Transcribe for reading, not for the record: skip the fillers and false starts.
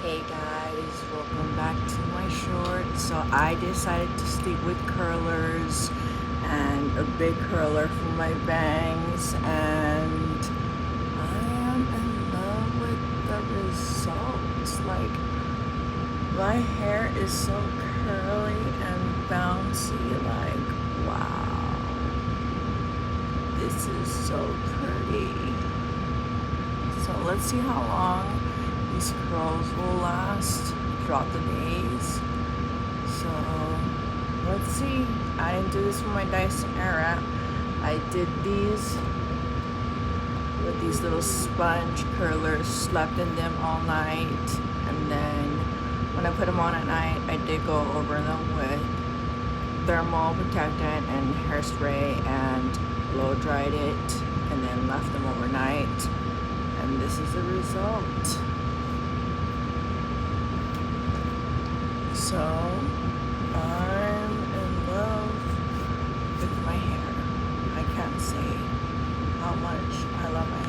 Hey guys, welcome back to my short. So I decided to stick with curlers and a big curler for my bangs, and I am in love with the results. Like, my hair is so curly and bouncy. Like, wow, this is so pretty. So let's see how long these curls will last throughout the days. So let's see. I didn't do this for my Dyson Airwrap. I did these with these little sponge curlers, slept in them all night, and then when I put them on at night, I did go over them with thermal protectant and hairspray and blow dried it, and then left them overnight, and this is the result. So I'm in love with my hair. I can't say how much I love my